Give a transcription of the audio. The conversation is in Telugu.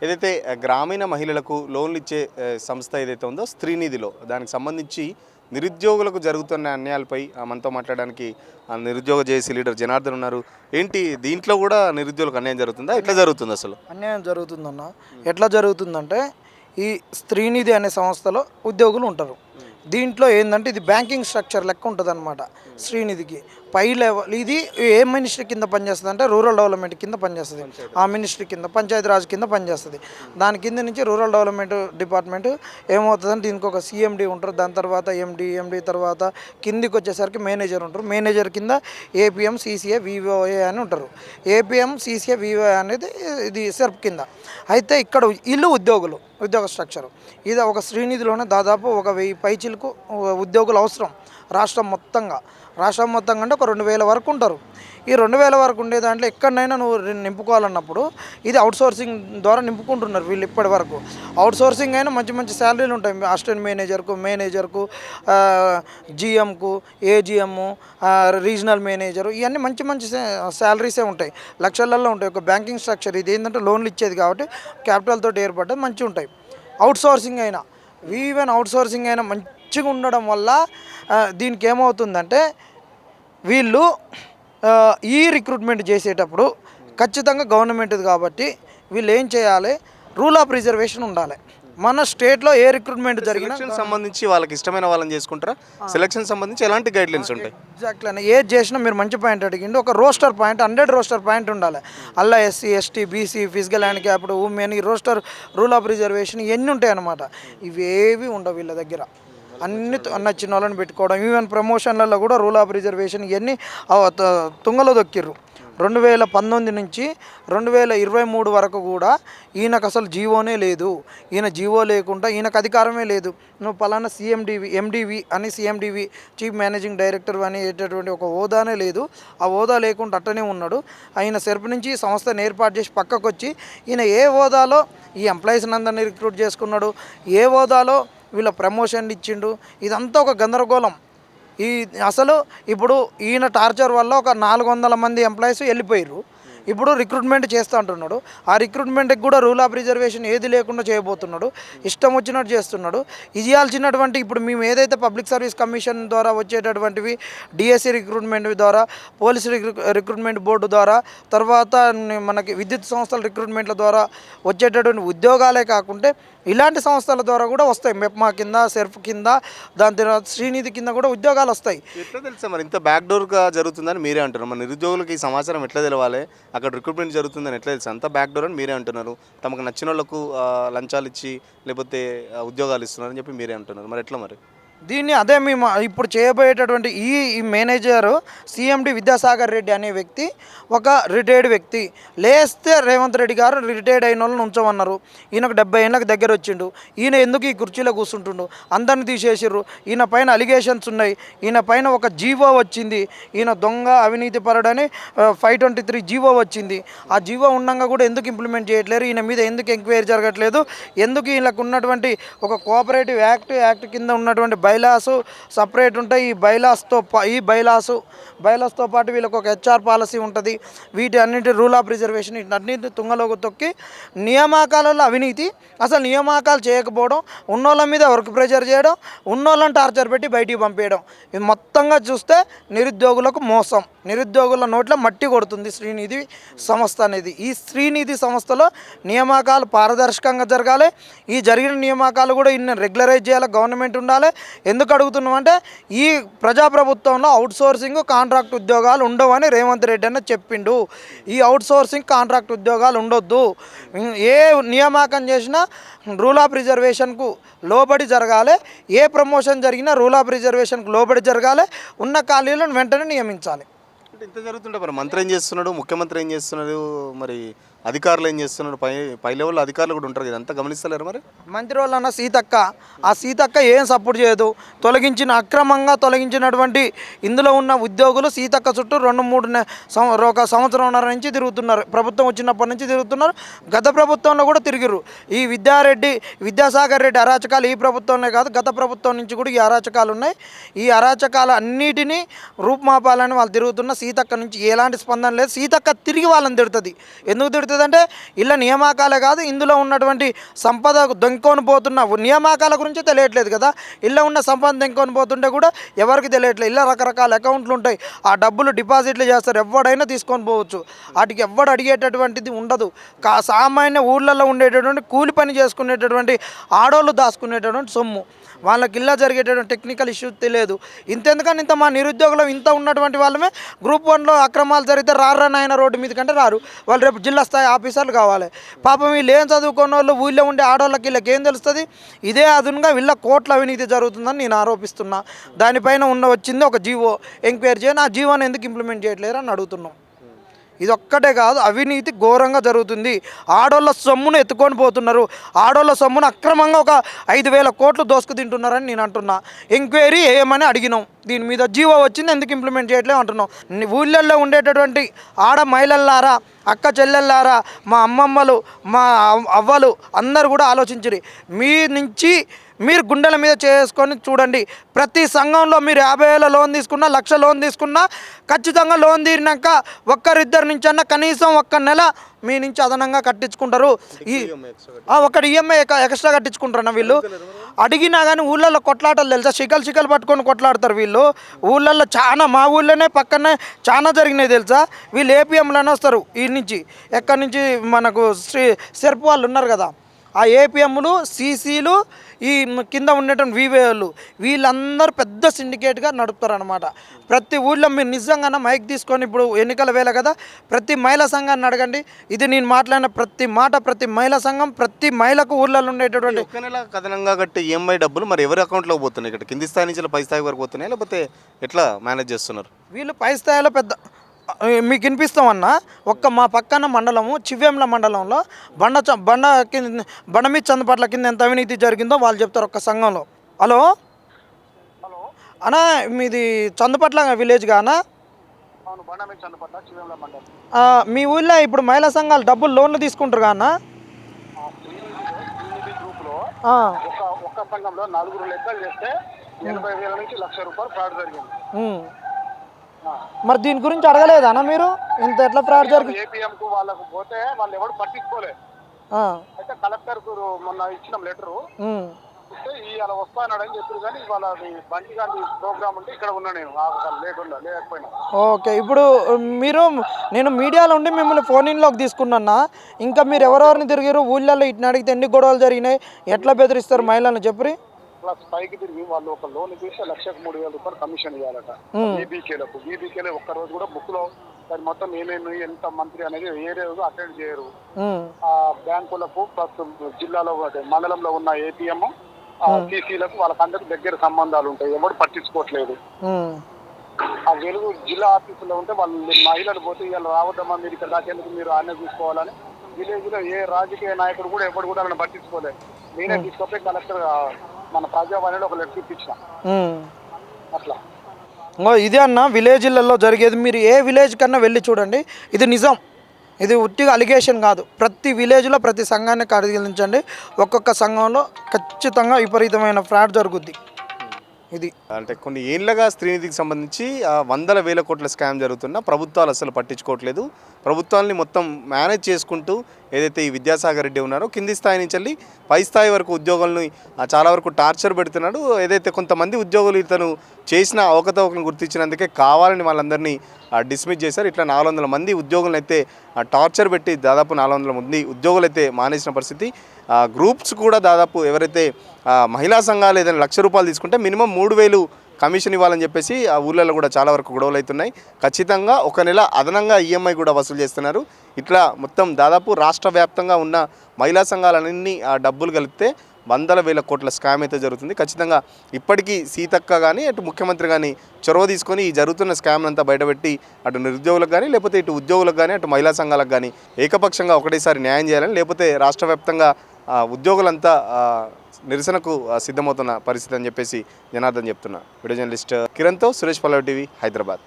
ఏదైతే గ్రామీణ మహిళలకు లోన్లు ఇచ్చే సంస్థ ఏదైతే ఉందో స్త్రీనిధిలో దానికి సంబంధించి నిరుద్యోగులకు జరుగుతున్న అన్యాయాలపై మనతో మాట్లాడడానికి నిరుద్యోగ జేఏసీ లీడర్ జనార్దన్ ఉన్నారు. ఏంటి దీంట్లో కూడా నిరుద్యోగులకు అన్యాయం జరుగుతుందా? ఎట్లా జరుగుతుంది అసలు? అన్యాయం జరుగుతుందన్న. ఎట్లా జరుగుతుందంటే ఈ స్త్రీనిధి అనే సంస్థలో ఉద్యోగులు ఉంటారు. దీంట్లో ఏంటంటే ఇది బ్యాంకింగ్ స్ట్రక్చర్ లెక్క ఉంటుంది అనమాట. శ్రీనిధికి పై లెవెల్ ఇది ఏ మినిస్ట్రీ కింద పనిచేస్తుంది అంటే రూరల్ డెవలప్మెంట్ కింద పనిచేస్తుంది. ఆ మినిస్ట్రీ కింద పంచాయతీరాజ్ కింద పనిచేస్తుంది. దాని కింద నుంచి రూరల్ డెవలప్మెంట్ డిపార్ట్మెంట్ ఏమవుతుందంటే దీనికి ఒక సిఎండి ఉంటారు. దాని తర్వాత ఎండి తర్వాత కిందికి వచ్చేసరికి మేనేజర్ ఉంటారు. మేనేజర్ కింద ఏపీఎం సిసిఏ వివోఏ అని ఉంటారు. ఏపీఎం సిసిఏ వివోఏ అనేది ఇది సెర్ప్ కింద. అయితే ఇక్కడ ఇల్లు ఉద్యోగ స్ట్రక్చరు ఇది ఒక శ్రీనిధిలోనే దాదాపు ఒక 1000 పైచిలకు ఉద్యోగులు అవసరం రాష్ట్రం మొత్తంగా అంటే ఒక 2000 వరకు ఉంటారు. ఈ 2000 వరకు ఉండే దాంట్లో ఎక్కడైనా నువ్వు నింపుకోవాలన్నప్పుడు ఇది అవుట్సోర్సింగ్ ద్వారా నింపుకుంటున్నారు వీళ్ళు. ఇప్పటి వరకు అవుట్సోర్సింగ్ అయినా మంచి శాలరీలు ఉంటాయి. అసిస్టెంట్ మేనేజర్కు జిఎంకు ఏజిఎం రీజనల్ మేనేజరు ఇవన్నీ మంచి శాలరీసే ఉంటాయి. లక్షలలో ఉంటాయి. ఒక బ్యాంకింగ్ స్ట్రక్చర్ ఇది ఏంటంటే లోన్లు ఇచ్చేది కాబట్టి క్యాపిటల్ తోటి ఏర్పడ్డది మంచిగా ఉంటాయి. అవుట్సోర్సింగ్ అయినా మంచిగా ఉండడం వల్ల దీనికి ఏమవుతుందంటే వీళ్ళు ఈ రిక్రూట్మెంట్ చేసేటప్పుడు ఖచ్చితంగా గవర్నమెంట్ది కాబట్టి వీళ్ళు ఏం చేయాలి, రూల్ ఆఫ్ రిజర్వేషన్ ఉండాలి. మన స్టేట్లో ఏ రిక్రూట్మెంట్ జరిగినా సంబంధించి వాళ్ళకి ఇష్టమైన వాళ్ళని చేసుకుంటారా? సెలక్షన్ సంబంధించి ఎలాంటి గైడ్లైన్స్ ఉంటాయి? ఎగ్జాక్ట్లీ అని ఏది చేసినా మీరు మంచి పాయింట్ అడిగింది. ఒక రోస్టర్ పాయింట్ 100 రోస్టర్ పాయింట్ ఉండాలి. అలా SC ST BC physical handicapped women ఈ రోస్టర్ రూల్ ఆఫ్ రిజర్వేషన్ ఇవన్నీ ఉంటాయి అన్నమాట. ఇవేవి ఉండవు వీళ్ళ దగ్గర. అన్ని నచ్చిన వాళ్ళని పెట్టుకోవడం. ఈవెన్ ప్రమోషన్లలో కూడా రూల్ ఆఫ్ రిజర్వేషన్ ఇవన్నీ తుంగలో దొక్కిర్రు. 2019 నుంచి 2023 వరకు కూడా ఈయనకు అసలు జీవోనే లేదు. ఈయన జీవో లేకుండా ఈయనకు అధికారమే లేదు. నువ్వు పలానా ఎండివి అని సిఎండివి చీఫ్ మేనేజింగ్ డైరెక్టర్ అనేటటువంటి ఒక హోదానే లేదు. ఆ హోదా లేకుండా అట్టనే ఉన్నాడు. ఆయన సెర్ప్ నుంచి సంస్థను ఏర్పాటు చేసి పక్కకు వచ్చి ఈయన ఏ హోదాలో ఈ ఎంప్లాయీస్ అందరినీ రిక్రూట్ చేసుకున్నాడు, ఏ హోదాలో వీళ్ళ ప్రమోషన్లు ఇచ్చిండు, ఇదంతా ఒక గందరగోళం. అసలు ఇప్పుడు ఈయన టార్చర్ వల్ల ఒక 400 మంది ఎంప్లాయీస్ వెళ్ళిపోయారు. ఇప్పుడు రిక్రూట్మెంట్ చేస్తూ అంటున్నాడు. ఆ రిక్రూట్మెంట్కి కూడా రూల్ ఆఫ్ రిజర్వేషన్ ఏది లేకుండా చేయబోతున్నాడు. ఇష్టం వచ్చినట్టు చేస్తున్నాడు. ఇవ్వాల్సినటువంటి ఇప్పుడు మేము ఏదైతే పబ్లిక్ సర్వీస్ కమిషన్ ద్వారా వచ్చేటటువంటివి డిఎస్సి రిక్రూట్మెంట్ ద్వారా, పోలీసు రిక్రూట్మెంట్ బోర్డు ద్వారా, తర్వాత మనకి విద్యుత్ సంస్థల రిక్రూట్మెంట్ల ద్వారా వచ్చేటటువంటి ఉద్యోగాలే కాకుంటే ఇలాంటి సంస్థల ద్వారా కూడా వస్తాయి. మెప్మా కింద, సెర్ఫ్ కింద, దాని తర్వాత శ్రీనిధి కింద కూడా ఉద్యోగాలు వస్తాయి. ఎట్లా తెలుసా మరి ఇంత బ్యాక్డోర్గా జరుగుతుందని మీరే అంటున్నారు? మన నిరుద్యోగులకు ఈ సమాచారం ఎట్లా తెలవాలి? అక్కడ రిక్రూట్మెంట్ జరుగుతుందని ఎట్లా తెలుసు? అంత బ్యాక్డోర్ అని మీరే అంటున్నారు. తమకు నచ్చిన వాళ్ళకు లంచాలు ఇచ్చి లేకపోతే ఉద్యోగాలు ఇస్తున్నారని చెప్పి మీరే అంటున్నారు. మరి ఎట్లా మరి దీన్ని అదే మేము ఇప్పుడు చేయబోయేటటువంటి ఈ మేనేజరు సిఎండి విద్యాసాగర్ రెడ్డి అనే వ్యక్తి ఒక రిటైర్డ్ వ్యక్తి. లేస్తే రేవంత్ రెడ్డి గారు రిటైర్డ్ అయిన వాళ్ళని ఉంచమన్నారు. ఈయనకు 70 ఏళ్ళకి దగ్గర వచ్చిండు. ఈయన ఎందుకు ఈ కుర్చీలో కూర్చుంటుండు? అందరిని తీసేసిర్రు. ఈయన పైన అలిగేషన్స్ ఉన్నాయి. ఈయన పైన ఒక జీవో వచ్చింది. ఈయన దొంగ అవినీతి పరుడని 523 జీవో వచ్చింది. ఆ జీవో ఉండగా కూడా ఎందుకు ఇంప్లిమెంట్ చేయట్లేరు? ఈయన మీద ఎందుకు ఎంక్వైరీ జరగట్లేదు? ఎందుకు ఈయనకు ఉన్నటువంటి ఒక కోఆపరేటివ్ యాక్ట్ కింద ఉన్నటువంటి బైలాసు సపరేట్ ఉంటాయి. ఈ బైలాస్తో పాటు వీళ్ళకి ఒక హెచ్ఆర్ పాలసీ ఉంటుంది. వీటి అన్నింటి రూల్ ఆఫ్ రిజర్వేషన్ వీటన్నింటిని తుంగలోకి తొక్కి నియామకాలలో అవినీతి, అసలు నియామకాలు చేయకపోవడం, ఉన్నోళ్ళ మీద వర్క్ ప్రెషర్ చేయడం, ఉన్నోళ్ళని టార్చర్ పెట్టి బయటికి పంపేయడం. ఇది మొత్తంగా చూస్తే నిరుద్యోగులకు మోసం, నిరుద్యోగుల నోట్లో మట్టి కొడుతుంది శ్రీనిధి సంస్థ అనేది. ఈ శ్రీనిధి సంస్థలో నియామకాలు పారదర్శకంగా జరగాలి. ఈ జరిగిన నియామకాలు కూడా ఇన్ని రెగ్యులరైజ్ చేయాలి. గవర్నమెంట్ ఉండాలి. ఎందుకు అడుగుతున్నామంటే ఈ ప్రజాప్రభుత్వంలో అవుట్సోర్సింగ్ కాంట్రాక్ట్ ఉద్యోగాలు ఉండవని రేవంత్ రెడ్డి అన్న చెప్పిండు. ఈ అవుట్సోర్సింగ్ కాంట్రాక్ట్ ఉద్యోగాలు ఉండొద్దు. ఏ నియామకం చేసినా రూల్ ఆఫ్ రిజర్వేషన్కు లోబడి జరగాలి. ఏ ప్రమోషన్ జరిగినా రూల్ ఆఫ్ రిజర్వేషన్కు లోబడి జరగాలి. ఉన్న ఖాళీలను వెంటనే నియమించాలి. అంటే ఇంత జరుగుతుంటే మరి మంత్రి ఏం చేస్తున్నాడు, ముఖ్యమంత్రి ఏం చేస్తున్నాడు, మరి అధికారులు ఏం చేస్తున్నారు? పై లెవెల్లో అధికారులు కూడా ఉంటారు కదా, అంతా గమనిస్తలేరు మరి? మంత్రి వాళ్ళన్న సీతక్క ఏం సపోర్ట్ చేయదు. అక్రమంగా తొలగించినటువంటి ఇందులో ఉన్న ఉద్యోగులు సీతక్క చుట్టూ 2-3 ఒక సంవత్సరంన్నర నుంచి తిరుగుతున్నారు. ప్రభుత్వం వచ్చినప్పటి నుంచి తిరుగుతున్నారు. గత ప్రభుత్వంలో కూడా తిరిగిరు. ఈ విద్యాసాగర్ రెడ్డి అరాచకాలు ఈ ప్రభుత్వంలో కాదు, గత ప్రభుత్వం నుంచి కూడా ఈ అరాచకాలు ఉన్నాయి. ఈ అరాచకాలు అన్నిటినీ రూపుమాపాలని వాళ్ళు తిరుగుతున్న సీతక్క నుంచి ఎలాంటి స్పందన లేదు. సీతక్క తిరిగి వాళ్ళని తిడుతుంది. ఎందుకు తిడుతుంది ఏమవుతుందంటే ఇలా నియామకాలే కాదు, ఇందులో ఉన్నటువంటి సంపద దొంకొని పోతున్న నియామకాల గురించి తెలియట్లేదు కదా. ఇలా ఉన్న సంపద దొంకొని పోతుంటే కూడా ఎవరికి తెలియట్లేదు. ఇలా రకరకాల అకౌంట్లు ఉంటాయి, ఆ డబ్బులు డిపాజిట్లు చేస్తారు, ఎవడైనా తీసుకొని పోవచ్చు. వాటికి ఎవడు అడిగేటటువంటిది ఉండదు. సామాన్య ఊళ్ళల్లో ఉండేటటువంటి కూలి పని చేసుకునేటటువంటి ఆడోళ్ళు దాచుకునేటటువంటి సొమ్ము, వాళ్ళకి ఇలా జరిగేటటువంటి టెక్నికల్ ఇష్యూస్ తెలియదు. ఇంతెందుకని ఇంత మా నిరుద్యోగులు ఇంత ఉన్నటువంటి వాళ్ళమే గ్రూప్ 1లో అక్రమాలు జరిగితే రారని రోడ్డు మీద కంటే రారు. వాళ్ళు రేపు జిల్లా స్థాయి ఆఫీసర్లు కావాలి. పాపం వీళ్ళు ఏం చదువుకున్న వాళ్ళు ఊళ్ళో ఉండే ఆడవాళ్ళకి వీళ్ళకి ఏం తెలుస్తుంది? ఇదే అదునుగా వీళ్ళ కోట్ల అవినీతి జరుగుతుందని నేను ఆరోపిస్తున్నా. దానిపైన వచ్చింది ఒక జీవో, ఎంక్వైరీ చేయని ఆ జీవోని ఎందుకు ఇంప్లిమెంట్ చేయట్లేరు అని అడుగుతున్నాం. ఇది ఒక్కటే కాదు, అవినీతి ఘోరంగా జరుగుతుంది. ఆడోళ్ళ సొమ్మును ఎత్తుకొని పోతున్నారు. ఆడోళ్ళ సొమ్మును అక్రమంగా ఒక 5,000 కోట్లు దోసుకు తింటున్నారని నేను అంటున్నా. ఎంక్వైరీ ఏమని అడిగినాం, దీని మీద జీవో వచ్చింది ఎందుకు ఇంప్లిమెంట్ చేయట్లేదు అంటున్నాం. ఊళ్ళల్లో ఉండేటటువంటి ఆడ మహిళలారా, అక్క చెల్లెళ్ళారా, మా అమ్మమ్మలు, మా అవ్వలు అందరూ కూడా ఆలోచించరు. మీ నుంచి మీరు గుండెల మీద చేసుకొని చూడండి. ప్రతి సంఘంలో మీరు 50,000 లోన్ తీసుకున్నా, 1,00,000 లోన్ తీసుకున్నా, ఖచ్చితంగా లోన్ తీరినాక ఒక్కరిద్దరి నుంచి అన్న కనీసం 1 నెల మీ నుంచి అదనంగా కట్టించుకుంటారు. ఒకటి ఈఎంఐ ఎక్స్ట్రా కట్టించుకుంటారన్న వీళ్ళు. అడిగినా కానీ ఊళ్ళల్లో కొట్లాటలు తెలుసా, చికలు పట్టుకొని కొట్లాడతారు వీళ్ళు. ఊళ్ళల్లో చాలా, మా ఊళ్ళోనే పక్కనే చాలా జరిగినాయి తెలుసా. వీళ్ళు ఏపీఎంలోనే వస్తారు ఈ నుంచి, ఎక్కడి నుంచి మనకు సెర్ప్ వాళ్ళు ఉన్నారు కదా, ఆ ఏపీఎంలు, సీసీలు, ఈ కింద ఉండేటువంటి వీవేలు, వీళ్ళందరూ పెద్ద సిండికేట్గా నడుపుతారనమాట. ప్రతి ఊళ్ళో మీరు నిజంగా మైక్ తీసుకొని, ఇప్పుడు ఎన్నికల వేళ కదా, ప్రతి మహిళా సంఘాన్ని అడగండి. ఇది నేను మాట్లాడిన ప్రతి మాట, ప్రతి మహిళా సంఘం, ప్రతి మహిళకు ఊళ్ళలో ఉండేటటువంటి ఒక్క నెల కథనంగా కట్టే ఈఎంఐ డబ్బులు మరి ఎవరి అకౌంట్లోకి పోతున్నాయి? ఇక్కడ కింది స్థాయి నుంచి పై స్థాయి వరకు పోతున్నాయి, లేకపోతే ఎట్లా మేనేజ్ చేస్తున్నారు వీళ్ళు? పై స్థాయిలో పెద్ద మీకు వినిపిస్తామన్నా, మా పక్కన మండలము చివ్వేంల మండలంలో బండమీ చందపట్ల కింద ఎంత అవినీతి జరిగిందో వాళ్ళు చెప్తారు ఒక్క సంఘంలో. హలో అన్నా, మీది చందపట్ల విలేజ్ గానా? మీ ఊళ్ళో ఇప్పుడు మహిళా సంఘాలు డబ్బులు లోన్లు తీసుకుంటారు కానా? ఒక్క సంఘంలో 4 లెక్కలు చేస్తే 80,000 నుంచి 1,00,000 రూపాయలు ఫ్రాడ్ జరిగింది. మరి దీని గురించి అడగలేదా మీరు? ఇంత ఎట్లా ఫ్రాడ్ జరిగింది? ఏపీఎంకు వాళ్ళకు పోతే వాళ్ళు ఎవరు పట్టించుకోలేదు. అయితే కలెక్టర్ కు మొన్న ఇచ్చిన లెటరు ఇస్తే ఇవాళ వస్తానని చెప్పారు, కానీ ఇవాళ బండి గాంధీ ప్రోగ్రామ్ ఉంటే ఇక్కడ ఉన్నా నేను, లేకపోయినా. ఓకే, ఇప్పుడు నేను మీడియాలో ఉండి మిమ్మల్ని ఫోన్ ఇన్లోకి తీసుకున్నా. ఇంకా మీరు ఎవరెవరిని తిరిగారు ఊళ్ళల్లో? ఇట్లా అడిగితే ఎన్ని గొడవలు జరిగినాయి, ఎట్లా బెదిరిస్తారు మహిళలను చెప్పి? ప్లస్ పైకి తిరిగి వాళ్ళు ఒక లోన్ తీసి 1,03,000 రూపాయలు కమిషన్ ఇవ్వాలట. వీబీకేలో ఒక్క రోజు కూడా బుక్ లో దాని మొత్తం ఏమేమి ఎంత మంత్రి అనేది ఏ రోజు అటెండ్ చేయరు. ఆ బ్యాంకులకు ప్లస్ జిల్లాలో మండలంలో ఉన్న ఏటీఎం, సీసీలకు వాళ్ళకందరికి దగ్గర సంబంధాలు ఉంటాయి, ఎవరు పట్టించుకోవట్లేదు. ఆ వెలుగు జిల్లా ఆఫీసులో ఉంటే వాళ్ళు మహిళలు పోతే ఇవాళ రావద్దమ్మా మీరు ఇక్కడ దాకేందుకు, మీరు ఆన్య చూసుకోవాలని విలేజ్ లో ఏ రాజకీయ నాయకుడు కూడా ఎవరు కూడా వాళ్ళని పట్టించుకోలేదు. నేనే తీసుకొస్తే కలెక్టర్ మన ప్రజావాణిలో ఒక లెటర్ ఇప్పించిన అట్లా. ఇదే అన్న విలేజ్లలో జరిగేది. మీరు ఏ విలేజ్ కన్నా వెళ్ళి చూడండి, ఇది నిజం, ఇది ఉట్టిగా అలిగేషన్ కాదు. ప్రతి విలేజ్లో ప్రతి సంఘాన్ని పరిగణించండి, ఒక్కొక్క సంఘంలో ఖచ్చితంగా విపరీతమైన ఫ్రాడ్ జరుగుద్ది. ఇది అంటే కొన్ని ఏళ్ళగా స్త్రీనిధికి సంబంధించి 100,000 కోట్ల స్కామ్ జరుగుతున్నా ప్రభుత్వాలు అసలు పట్టించుకోవట్లేదు. ప్రభుత్వాన్ని మొత్తం మేనేజ్ చేసుకుంటూ ఏదైతే ఈ విద్యాసాగర్ రెడ్డి ఉన్నారో కింది స్థాయి నుంచి వెళ్ళి పై స్థాయి వరకు ఉద్యోగులను చాలా వరకు టార్చర్ పెడుతున్నాడు. ఏదైతే కొంతమంది ఉద్యోగులు ఇతను చేసిన అవకతవకలను గుర్తించినందుకే కావాలని వాళ్ళందరినీ డిస్మిస్ చేశారు. ఇట్లా 400 మంది ఉద్యోగులను అయితే టార్చర్ పెట్టి దాదాపు 400 మంది ఉద్యోగులు అయితే మానేసిన పరిస్థితి. గ్రూప్స్ కూడా దాదాపు ఎవరైతే మహిళా సంఘాలు ఏదైనా 1,00,000 రూపాయలు తీసుకుంటే మినిమం 3,000 కమిషన్ ఇవ్వాలని చెప్పేసి ఆ ఊళ్ళలో కూడా చాలా వరకు గొడవలు అవుతున్నాయి. ఖచ్చితంగా ఒక నెల అదనంగా ఈఎంఐ కూడా వసూలు చేస్తున్నారు. ఇట్లా మొత్తం దాదాపు రాష్ట్ర వ్యాప్తంగా ఉన్న మహిళా సంఘాలన్నీ ఆ డబ్బులు కలిపితే 100,000 కోట్ల స్కామ్ అయితే జరుగుతుంది. ఖచ్చితంగా ఇప్పటికీ సీతక్క కానీ అటు ముఖ్యమంత్రి కానీ చొరవ తీసుకొని ఈ జరుగుతున్న స్కామ్ అంతా బయటపెట్టి అటు నిరుద్యోగులకు కానీ లేకపోతే ఇటు ఉద్యోగులకు కానీ అటు మహిళా సంఘాలకు కానీ ఏకపక్షంగా ఒకటేసారి న్యాయం చేయాలని, లేకపోతే రాష్ట్ర వ్యాప్తంగా ఉద్యోగులంతా నిరసనకు సిద్ధమవుతున్న పరిస్థితి అని చెప్పేసి జనార్దన్ చెప్తున్నా. వీడియో జర్నలిస్ట్ కిరణ్తో సురేష్ పల్లవి టీవీ, హైదరాబాద్.